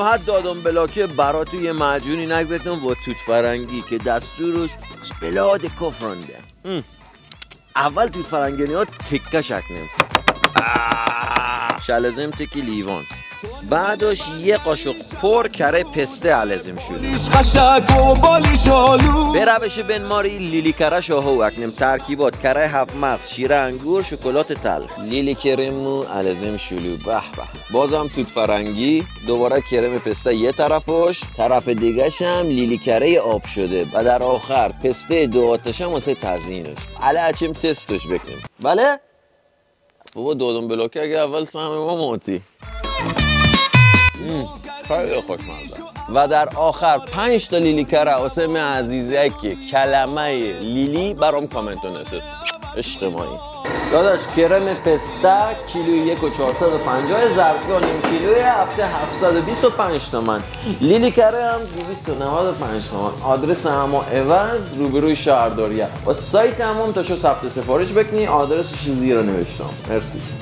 راحت دادم بلاکه برات یه معجونی نگبتم با توت فرنگی که دستورش بلاد کفرنده. اول توت فرنگی ها تکه شکنیم شلزم تکی لیوان، بعدش یه قاشق پر کره پسته علزم شد. به روش بنماری لیلی کره شاهو اکنیم ترکیبات کره 7 مغز، شیر انگور، شکلات تلخ، لیلی کرمو علزم شلو. به به. بازم توت فرنگی، دوباره کرم پسته یه طرفش، طرف دیگه‌ش هم لیلی کره آب شده و در آخر پسته 2 آتش هم واسه تزیینش. اچم تستش بکنیم. بله؟ بابا دادم بلاکه اگه اول سهم ما موتی. خیلی خوشمزه. و در آخر 5 تا لیلی کره واسه من عزیزه که کلمه لیلی برام کامنت نوشته. عشق مایی. داداش کرم پسته کیلویی 1,450، ظرفی نیم کیلویی هفته 725 تومن، لیلی کره هم 295 تومن. آدرس همو عوض روبروی شهرداریه. با سایت همون تا شو ثبت سفارش بکنی، آدرسش زیر نوشتم. مرسی.